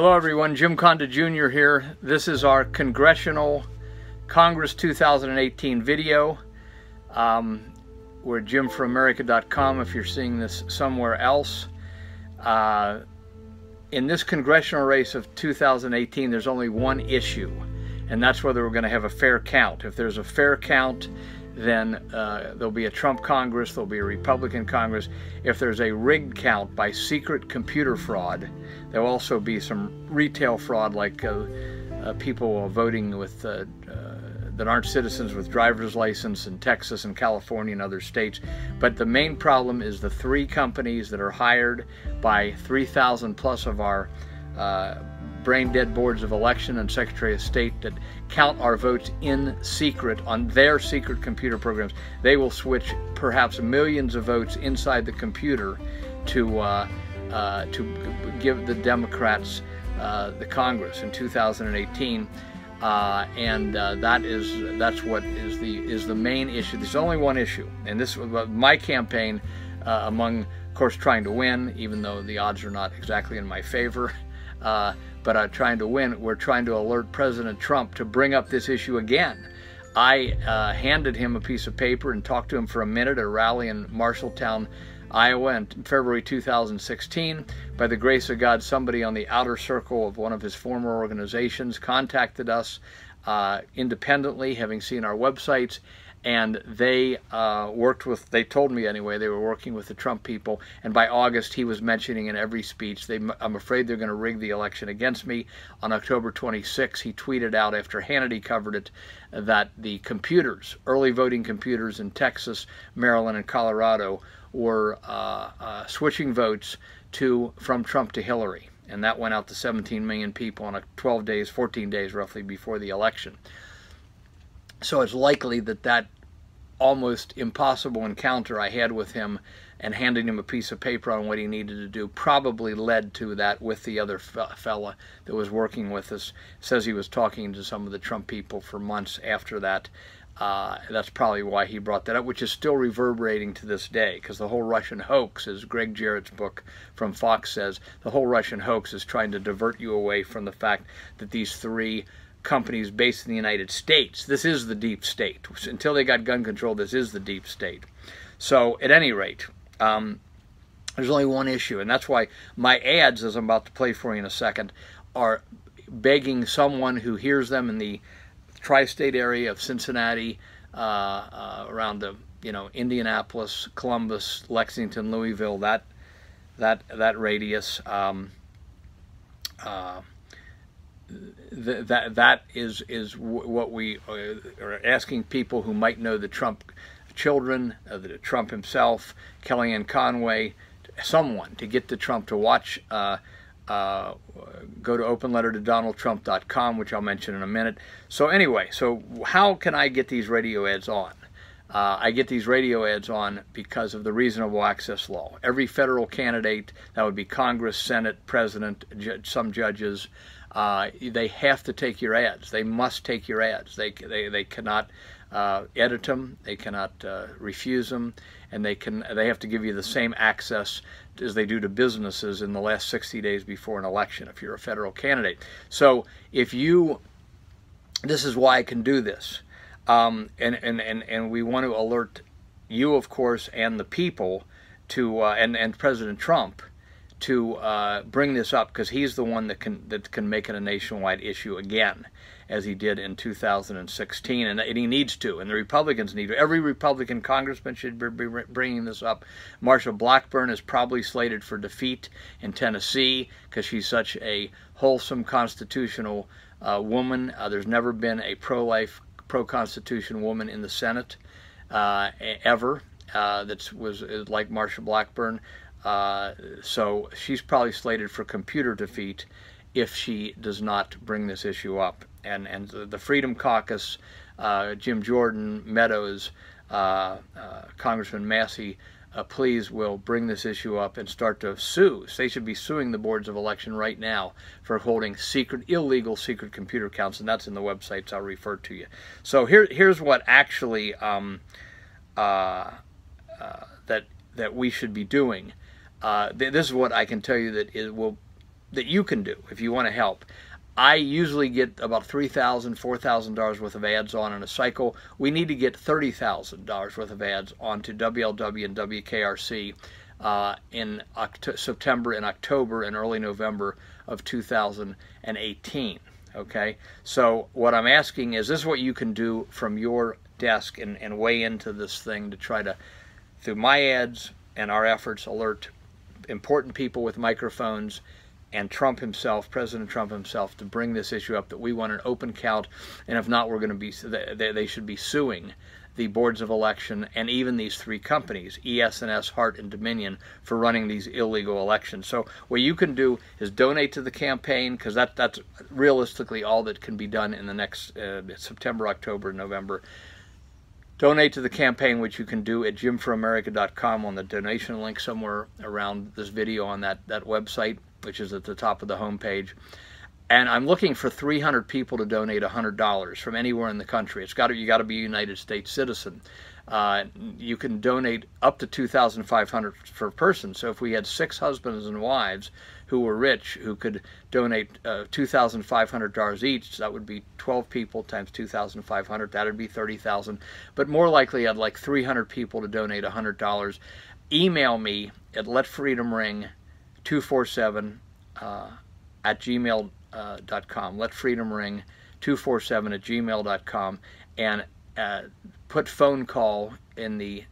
Hello everyone, Jim Condit Jr. here. This is our Congressional Congress 2018 video. We're at jimforamerica.com if you're seeing this somewhere else. In this congressional race of 2018, there's only one issue, and that's whether we're going to have a fair count. If there's a fair count, then there'll be a Trump Congress, there'll be a Republican Congress. If there's a rigged count by secret computer fraud, there'll also be some retail fraud, like people voting with that aren't citizens with driver's license in Texas and California and other states. But the main problem is the three companies that are hired by 3,000 plus of our brain-dead boards of election and Secretary of State that count our votes in secret on their secret computer programs. They will switch perhaps millions of votes inside the computer to give the Democrats the Congress in 2018, that's what is the main issue. There's only one issue, and this was my campaign among, of course, trying to win, even though the odds are not exactly in my favor. But trying to win, we're trying to alert President Trump to bring up this issue again. I handed him a piece of paper and talked to him for a minute at a rally in Marshalltown, Iowa in February 2016. By the grace of God, somebody on the outer circle of one of his former organizations contacted us independently, having seen our websites, and they they told me anyway, they were working with the Trump people, and by August he was mentioning in every speech, I'm afraid they're going to rig the election against me. On October 26, he tweeted out, after Hannity covered it, that the computers, early voting computers in Texas, Maryland, and Colorado were switching votes from Trump to Hillary. And that went out to 17 million people on 14 days roughly before the election. So it's likely that almost impossible encounter I had with him and handing him a piece of paper on what he needed to do probably led to that with the other fella that was working with us. Says he was talking to some of the Trump people for months after that. That's probably why he brought that up, which is still reverberating to this day, because the whole Russian hoax, as Greg Jarrett's book from Fox says, the whole Russian hoax is trying to divert you away from the fact that these three companies based in the United States, this is the deep state. Until they got gun control, this is the deep state. So at any rate, there's only one issue, and that's why my ads, as I'm about to play for you in a second, are begging someone who hears them in the tri-state area of Cincinnati, around the Indianapolis, Columbus, Lexington, Louisville, that radius. That is what we are asking people who might know the Trump children, the Trump himself, Kellyanne Conway, someone to get to Trump to watch. Go to openlettertodonaldtrump.com, which I'll mention in a minute. So anyway, so how can I get these radio ads on? I get these radio ads on because of the reasonable access law. Every federal candidate, that would be Congress, Senate, President, some judges, they have to take your ads. They must take your ads. They cannot edit them. They cannot refuse them, and they have to give you the same access as they do to businesses in the last 60 days before an election if you're a federal candidate. So this is why I can do this, and we want to alert you, of course, and the people to and President Trump to bring this up, because he's the one that can make it a nationwide issue again, as he did in 2016, and he needs to, and the Republicans need to. Every Republican congressman should be bringing this up. Marsha Blackburn is probably slated for defeat in Tennessee because she's such a wholesome constitutional woman. There's never been a pro-life, pro-constitution woman in the Senate ever that was like Marsha Blackburn. So she's probably slated for computer defeat if she does not bring this issue up. And the Freedom Caucus, Jim Jordan, Meadows, Congressman Massey, please will bring this issue up and start to sue. They should be suing the boards of election right now for holding illegal secret computer counts, and that's in the websites I'll refer to you. So here's what actually that we should be doing. This is what I can tell you that will that you can do if you want to help. I usually get about $3,000, $4,000 worth of ads on in a cycle. We need to get $30,000 worth of ads onto WLW and WKRC in September and October and early November of 2018. Okay, so what I'm asking is, this is what you can do from your desk and weigh into this thing to try to, through my ads and our efforts, alert important people with microphones and Trump himself, President Trump himself, to bring this issue up, that we want an open count, and if not, we're going to be, they should be suing the boards of election and even these three companies, ES&S, Hart, and Dominion, for running these illegal elections. So what you can do is donate to the campaign, because that's realistically all that can be done in the next September, October, November. Donate to the campaign, which you can do at jimforamerica.com on the donation link somewhere around this video on that website, which is at the top of the homepage. And I'm looking for 300 people to donate $100 from anywhere in the country. You got to be a United States citizen. You can donate up to $2,500 per person. So if we had 6 husbands and wives who were rich who could donate $2,500 each, that would be 12 people times 2,500. That would be 30,000. But more likely, I'd like 300 people to donate $100. Email me at letfreedomring247 at gmail.com. letfreedomring247 at gmail.com, and put phone call in the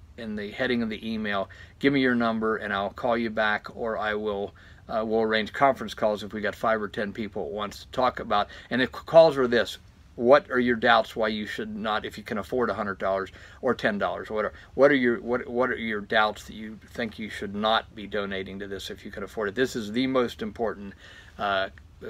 heading of the email. Give me your number and I'll call you back, or I will we'll arrange conference calls if we got 5 or 10 people at once to talk about. And the calls are this: what are your doubts why you should not, if you can afford $100 or $10 or whatever, what are your doubts that you think you should not be donating to this if you can afford it? This is the most important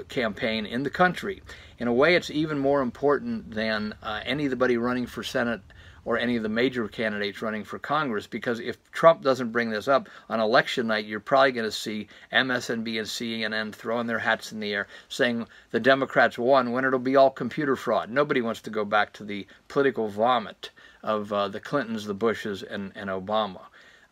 campaign in the country. In a way, it's even more important than anybody running for Senate or any of the major candidates running for Congress, because if Trump doesn't bring this up on election night, you're probably going to see MSNBC and CNN throwing their hats in the air saying the Democrats won, when it'll be all computer fraud. Nobody wants to go back to the political vomit of the Clintons, the Bushes, and Obama.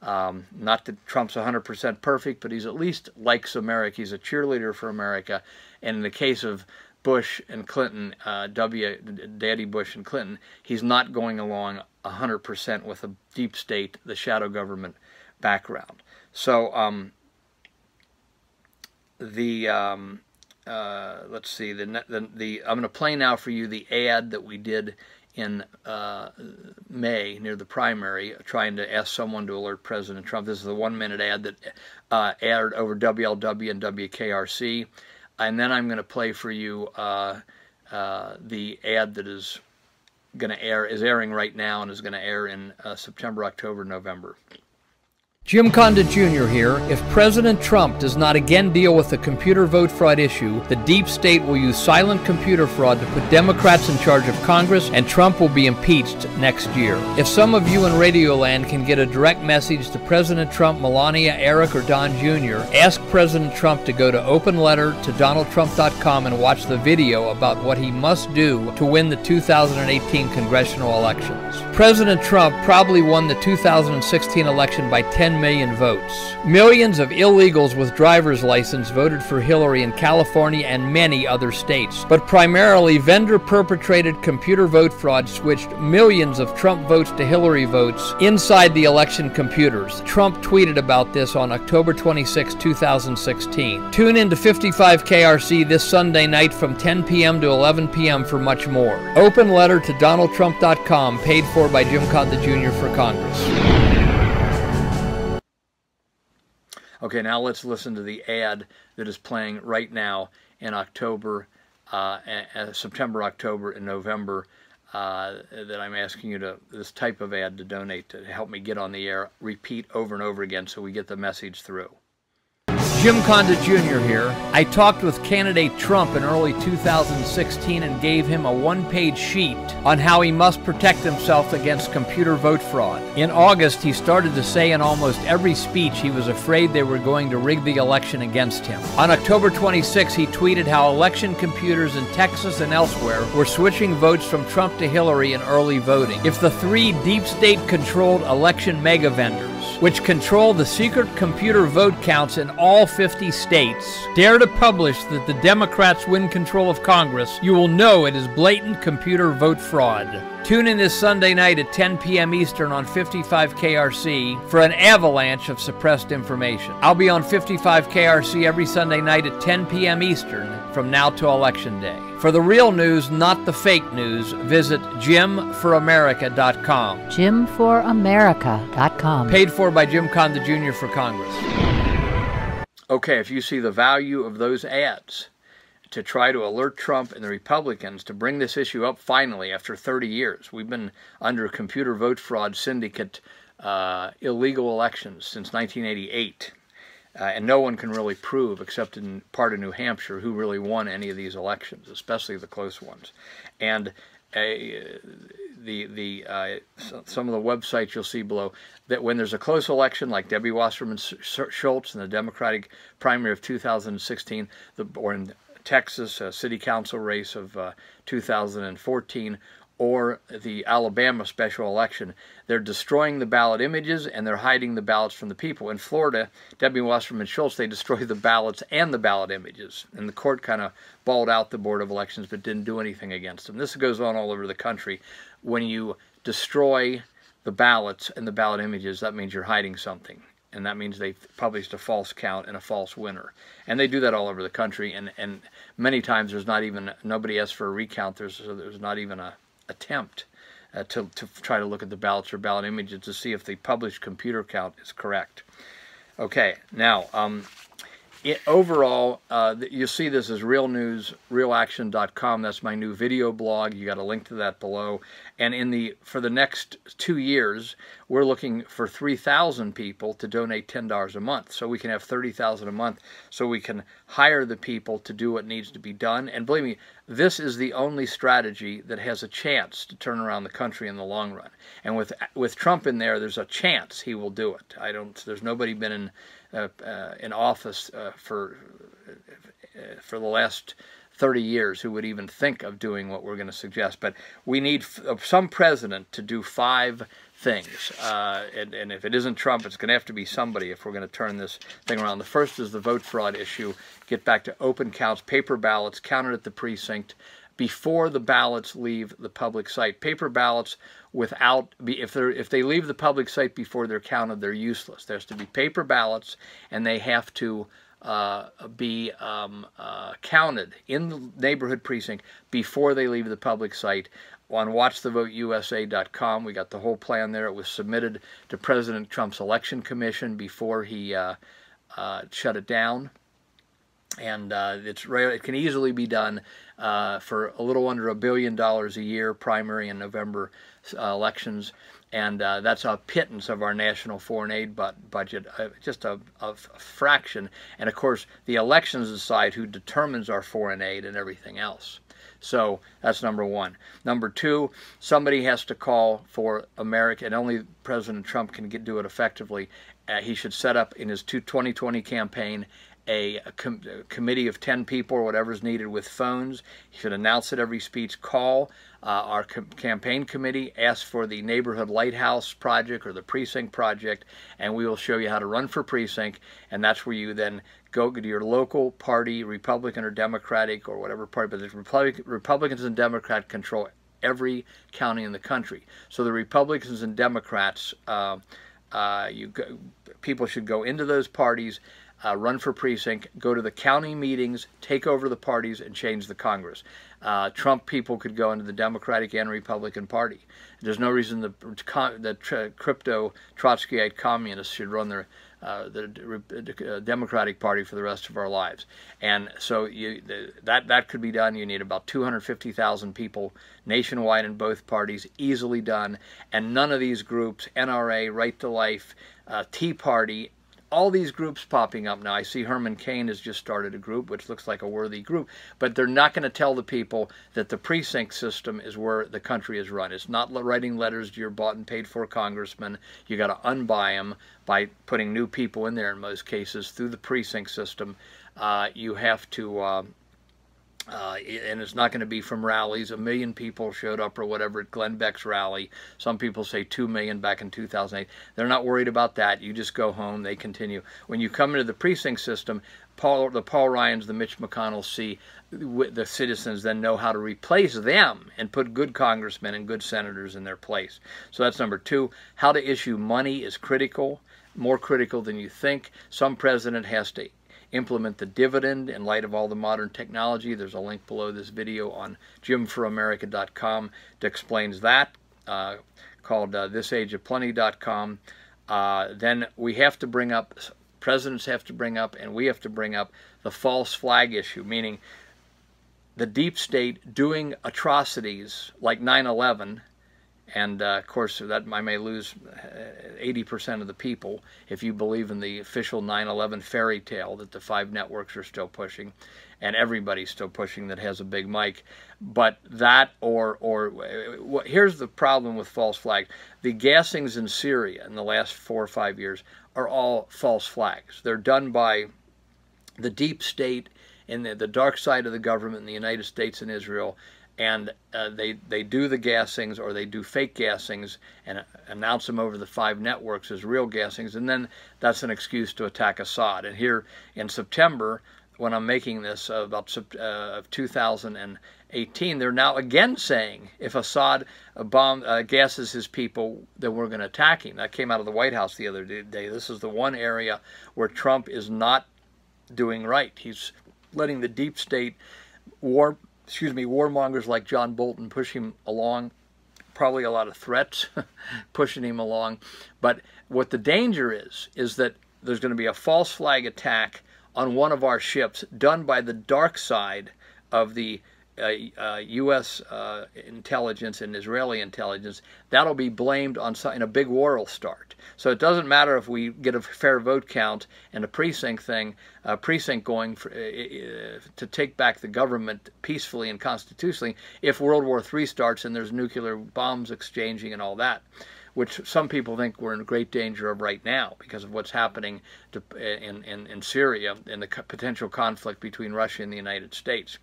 Not that Trump's 100% perfect, but he's at least likes America. He's a cheerleader for America. And in the case of Bush and Clinton, Daddy Bush and Clinton, he's not going along 100% with the deep state, the shadow government background. So let's see, I'm going to play now for you the ad that we did in May near the primary, trying to ask someone to alert President Trump. This is the 1-minute ad that aired over WLW and WKRC. And then I'm going to play for you the ad that is airing right now and is going to air in September, October, November. Jim Condit Jr. here. If President Trump does not again deal with the computer vote fraud issue, the deep state will use silent computer fraud to put Democrats in charge of Congress, and Trump will be impeached next year. If some of you in Radioland can get a direct message to President Trump, Melania, Eric, or Don Jr., ask President Trump to go to openletter.donaldtrump.com and watch the video about what he must do to win the 2018 congressional elections. President Trump probably won the 2016 election by 10 million votes. Millions of illegals with driver's license voted for Hillary in California and many other states. But primarily, vendor-perpetrated computer vote fraud switched millions of Trump votes to Hillary votes inside the election computers. Trump tweeted about this on October 26, 2016. Tune in to 55 KRC this Sunday night from 10 p.m. to 11 p.m. for much more. Open letter to DonaldTrump.com, paid for by Jim Condit Jr. for Congress. Okay, now let's listen to the ad that is playing right now in October, September, October, and November, that I'm asking you to, this type of ad to donate to help me get on the air, repeat over and over again so we get the message through. Jim Condit Jr. here. I talked with candidate Trump in early 2016 and gave him a one-page sheet on how he must protect himself against computer vote fraud. In August, he started to say in almost every speech he was afraid they were going to rig the election against him. On October 26, he tweeted how election computers in Texas and elsewhere were switching votes from Trump to Hillary in early voting. If the 3 deep state-controlled election mega vendors which control the secret computer vote counts in all 50 states, dare to publish that the Democrats win control of Congress, you will know it is blatant computer vote fraud. Tune in this Sunday night at 10 p.m. Eastern on 55 KRC for an avalanche of suppressed information. I'll be on 55 KRC every Sunday night at 10 p.m. Eastern from now to Election Day. For the real news, not the fake news, visit JimForAmerica.com. JimForAmerica.com. Paid for by Jim Condit Jr. for Congress. Okay, if you see the value of those ads to try to alert Trump and the Republicans to bring this issue up finally after 30 years. We've been under a computer vote fraud syndicate, illegal elections since 1988. And no one can really prove, except in part of New Hampshire, who really won any of these elections, especially the close ones. And some of the websites you'll see below, that when there's a close election like Debbie Wasserman Schultz in the Democratic primary of 2016, or in Texas city council race of 2014, or the Alabama special election, they're destroying the ballot images and they're hiding the ballots from the people. In Florida, Debbie Wasserman Schultz, they destroyed the ballots and the ballot images, and the court kind of balled out the Board of Elections but didn't do anything against them. This goes on all over the country. When you destroy the ballots and the ballot images, that means you're hiding something. And that means they published a false count and a false winner. And they do that all over the country. And many times there's not even, nobody asks for a recount. There's not even an attempt to try to look at the ballots or ballot images to see if the published computer count is correct. Okay, now, overall, you see this as Real News, realaction.com. That's my new video blog. You got a link to that below. And for the next 2 years, we're looking for 3,000 people to donate $10 a month, so we can have 30,000 a month, so we can hire the people to do what needs to be done. And believe me, this is the only strategy that has a chance to turn around the country in the long run. And with Trump in there's a chance he will do it. There's nobody been in office for the last 30 years who would even think of doing what we're going to suggest. But we need some president to do 5 things. And if it isn't Trump, it's going to have to be somebody if we're going to turn this thing around. The first is the vote fraud issue. Get back to open counts, paper ballots, counted at the precinct before the ballots leave the public site. Paper ballots, if they leave the public site before they're counted, they're useless. There has to be paper ballots, and they have to be counted in the neighborhood precinct before they leave the public site. On WatchTheVoteUSA.com, we got the whole plan there. It was submitted to President Trump's election commission before he shut it down. And it can easily be done for a little under $1 billion a year, primary and November elections. And that's a pittance of our national foreign aid budget, just a fraction. And of course, the elections decide who determines our foreign aid and everything else. So that's number one. Number two, somebody has to call for America, and only President Trump can do it effectively. He should set up in his 2020 campaign a committee of 10 people or whatever is needed with phones. He should announce at every speech, call our campaign committee, ask for the neighborhood Lighthouse project or the Precinct project, and we will show you how to run for Precinct. And that's where you then go to your local party, Republican or Democratic or whatever party, but the Republicans and Democrats control every county in the country. So the Republicans and Democrats, people should go into those parties, run for Precinct, go to the county meetings, take over the parties, and change the Congress. Trump people could go into the Democratic and Republican Party. There's no reason the crypto Trotskyite communists should run the Democratic Party for the rest of our lives. And so that could be done. You need about 250,000 people nationwide in both parties, easily done. And none of these groups, NRA, Right to Life, Tea Party, all these groups popping up now. I see Herman Cain has just started a group, which looks like a worthy group, but they're not going to tell the people that the precinct system is where the country is run. It's not writing letters to your bought and paid for congressman. You got to unbuy them by putting new people in there in most cases through the precinct system. You have to and it's not going to be from rallies. 1 million people showed up or whatever at Glenn Beck's rally. Some people say 2 million back in 2008. They're not worried about that. You just go home. They continue. When you come into the precinct system, the Paul Ryans, the Mitch McConnells see the citizens then know how to replace them and put good congressmen and good senators in their place. So that's number 2. How to issue money is critical, more critical than you think. Some president has to implement the dividend in light of all the modern technology. There's a link below this video on jimforamerica.com that explains that, called thisageofplenty.com. Then we have to bring up, presidents have to bring up, and we have to bring up the false flag issue, meaning the deep state doing atrocities like 9/11. And of course, that I may lose 80% of the people if you believe in the official 9/11 fairy tale that the 5 networks are still pushing, and everybody's still pushing that has a big mic. But that, here's the problem with false flags: the gassings in Syria in the last 4 or 5 years are all false flags. They're done by the deep state and the dark side of the government in the United States and Israel. And they do the gassings, or they do fake gassings and announce them over the 5 networks as real gassings, and then that's an excuse to attack Assad. And here in September, when I'm making this about 2018, they're now again saying if Assad gasses his people, then we're going to attack him. That came out of the White House the other day. This is the one area where Trump is not doing right. He's letting the deep state warmongers like John Bolton push him along, probably a lot of threats pushing him along. But what the danger is that there's going to be a false flag attack on one of our ships done by the dark side of the U.S. Intelligence and Israeli intelligence. That'll be blamed on in a big war will start. So it doesn't matter if we get a fair vote count and a precinct going to take back the government peacefully and constitutionally if World War III starts and there's nuclear bombs exchanging and all that, which some people think we're in great danger of right now because of what's happening in Syria and the potential conflict between Russia and the United States.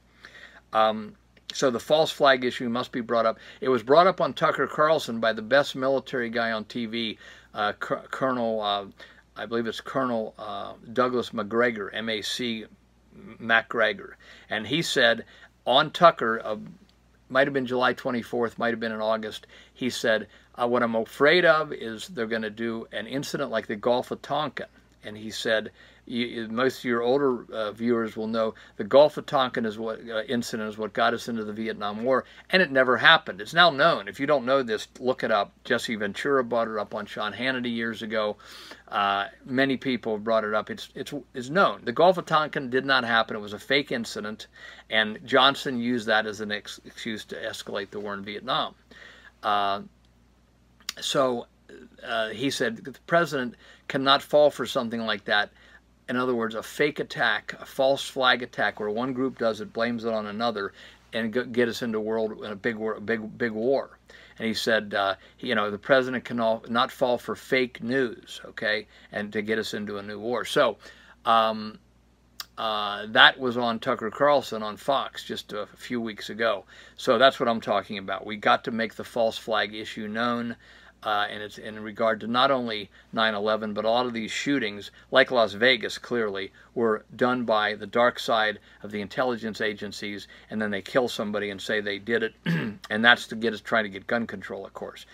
So the false flag issue must be brought up. It was brought up on Tucker Carlson by the best military guy on TV, Colonel, I believe it's Colonel Douglas MacGregor, M-A-C MacGregor. And he said on Tucker, might have been July 24th, might have been in August, he said, what I'm afraid of is they're going to do an incident like the Gulf of Tonkin. And he said, most of your older viewers will know the Gulf of Tonkin incident is what got us into the Vietnam War, and it never happened. It's now known. If you don't know this, look it up. Jesse Ventura brought it up on Sean Hannity years ago. Many people have brought it up. It's known. The Gulf of Tonkin did not happen. It was a fake incident, and Johnson used that as an excuse to escalate the war in Vietnam. He said the president cannot fall for something like that. In other words, a fake attack, a false flag attack, where one group does it, blames it on another, and get us into a big war. And he said, the president cannot fall for fake news, okay, and to get us into a new war. So that was on Tucker Carlson on Fox just a few weeks ago. So that's what I'm talking about. We got to make the false flag issue known. And it's in regard to not only 9/11, but a lot of these shootings, like Las Vegas, clearly, were done by the dark side of the intelligence agencies, and then they kill somebody and say they did it, and that's to get us trying to get gun control, of course.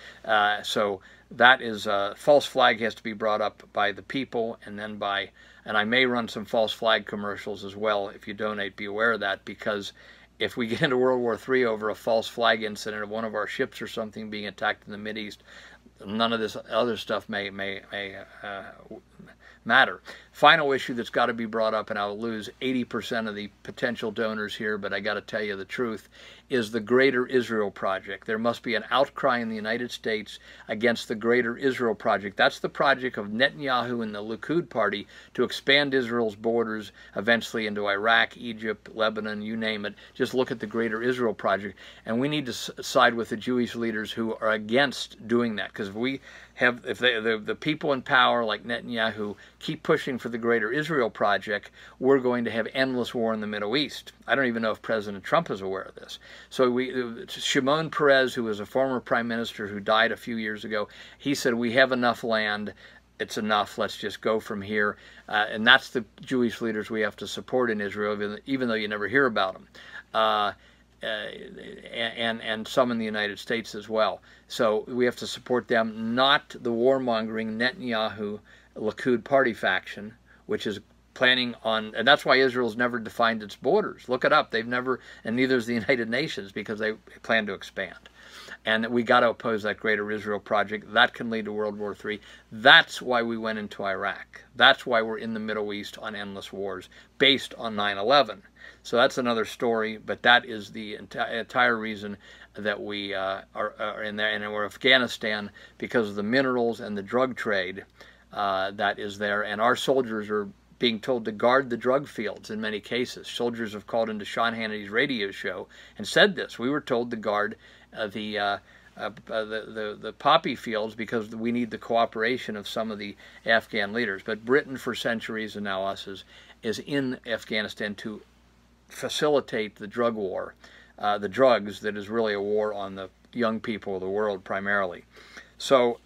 So that is false flag has to be brought up by the people, and then and I may run some false flag commercials as well. If you donate, be aware of that, because if we get into World War III over a false flag incident of one of our ships or something being attacked in the Mideast, none of this other stuff may matter. Final issue that's got to be brought up, and I'll lose 80% of the potential donors here, but I got to tell you the truth, is the Greater Israel Project. There must be an outcry in the United States against the Greater Israel Project. That's the project of Netanyahu and the Likud party to expand Israel's borders eventually into Iraq, Egypt, Lebanon, you name it. Just look at the Greater Israel Project. And we need to side with the Jewish leaders who are against doing that. Because if the people in power like Netanyahu keep pushing for the Greater Israel Project, we're going to have endless war in the Middle East. I don't even know if President Trump is aware of this. So Shimon Peres, who was a former prime minister who died a few years ago, he said, we have enough land. It's enough. Let's just go from here. And that's the Jewish leaders we have to support in Israel, even though you never hear about them. And some in the United States as well. So we have to support them, not the warmongering Netanyahu Likud party faction, which is planning on, and that's why Israel's never defined its borders. Look it up. They've never, and neither is the United Nations, because they plan to expand. And we got to oppose that Greater Israel Project. That can lead to World War III. That's why we went into Iraq. That's why we're in the Middle East on endless wars, based on 9/11. So that's another story, but that is the entire reason that we are in there. And we're Afghanistan because of the minerals and the drug trade that is there. And our soldiers are being told to guard the drug fields in many cases. Soldiers have called into Sean Hannity's radio show and said this. We were told to guard the poppy fields because we need the cooperation of some of the Afghan leaders. But Britain for centuries, and now us, is in Afghanistan to facilitate the drug war, the drugs that is really a war on the young people of the world primarily. So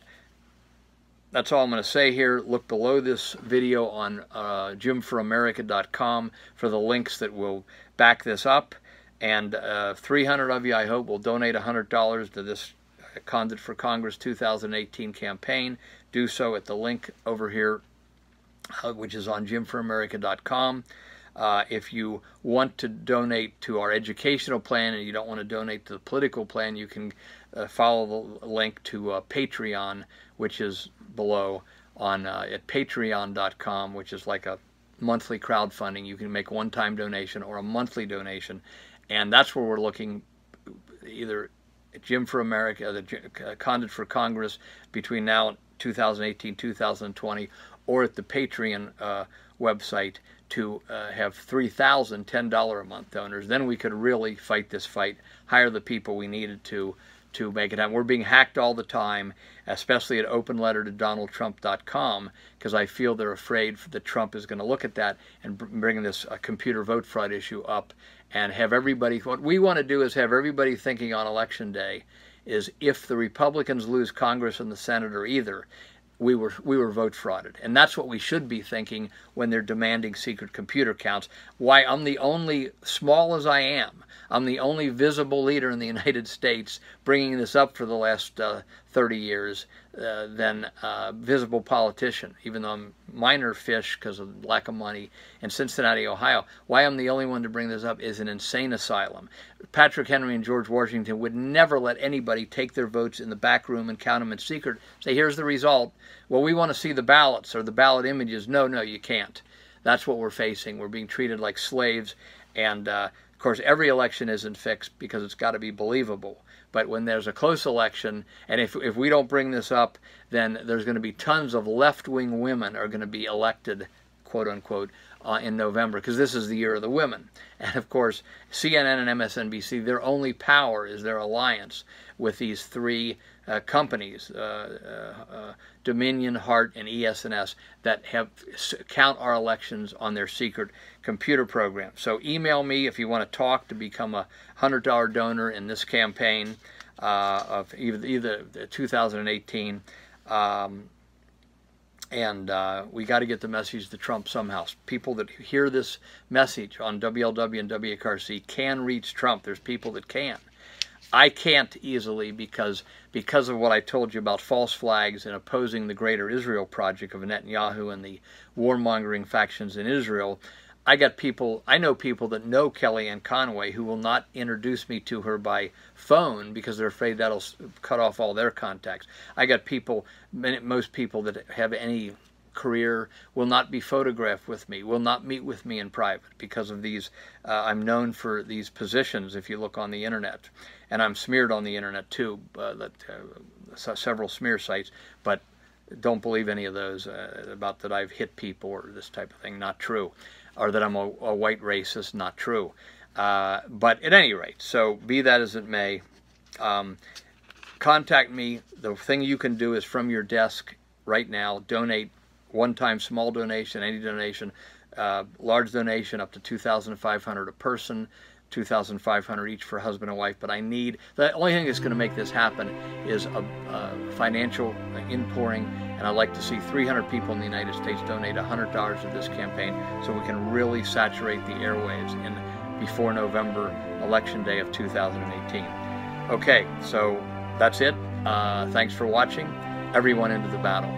that's all I'm going to say here. Look below this video on jimforamerica.com for the links that will back this up. And 300 of you, I hope, will donate $100 to this Condit for Congress 2018 campaign. Do so at the link over here, which is on jimforamerica.com. If you want to donate to our educational plan and you don't want to donate to the political plan, you can follow the link to Patreon, which is below on at patreon.com, which is like a monthly crowdfunding. You can make a one-time donation or a monthly donation, and that's where we're looking, either at Jim for America, the Condit for Congress between now and 2018, 2020, or at the Patreon website to have 3,000 $10 a month donors. Then we could really fight this fight, hire the people we needed to make it happen. We're being hacked all the time, especially at openlettertodonaldtrump.com, because I feel they're afraid that Trump is going to look at that and bring this computer vote fraud issue up and have everybody, what we want to do is have everybody thinking on Election Day is if the Republicans lose Congress and the Senate or either, we were vote frauded. And that's what we should be thinking when they're demanding secret computer counts. Why, I'm the only, small as I am, I'm the only visible leader in the United States bringing this up for the last 30 years than visible politician, even though I'm minor fish because of lack of money in Cincinnati, Ohio. Why I'm the only one to bring this up is an insane asylum. Patrick Henry and George Washington would never let anybody take their votes in the back room and count them in secret. Say, here's the result. Well, we want to see the ballots or the ballot images. No, you can't. That's what we're facing. We're being treated like slaves. And, of course, every election isn't fixed because it's got to be believable. But when there's a close election, and if we don't bring this up, then there's going to be tons of left-wing women are going to be elected, quote-unquote, in November, because this is the year of the women. And, of course, CNN and MSNBC, their only power is their alliance with these three companies, Dominion, Hart, and ES&S, that count our elections on their secret computer program. So email me if you want to talk to become a $100 donor in this campaign of either 2018. And we got to get the message to Trump somehow. People that hear this message on WLW and WKRC can reach Trump. There's people that can. I can't easily because of what I told you about false flags and opposing the Greater Israel Project of Netanyahu and the warmongering factions in Israel. I know people that know Kellyanne Conway who will not introduce me to her by phone because they're afraid that'll cut off all their contacts. I got people, most people that have any career will not be photographed with me, will not meet with me in private because of these. I'm known for these positions if you look on the internet, and I'm smeared on the internet too, several smear sites, but don't believe any of those about that I've hit people or this type of thing. Not true. Or that I'm a white racist. Not true. But at any rate, so be that as it may, contact me. The thing you can do is from your desk right now, donate one-time small donation, any donation, large donation up to $2,500 a person, $2,500 each for husband and wife. But I need, the only thing that's going to make this happen is a financial inpouring, and I'd like to see 300 people in the United States donate $100 to this campaign so we can really saturate the airwaves before November election day of 2018. Okay, so that's it. Thanks for watching. Everyone into the battle.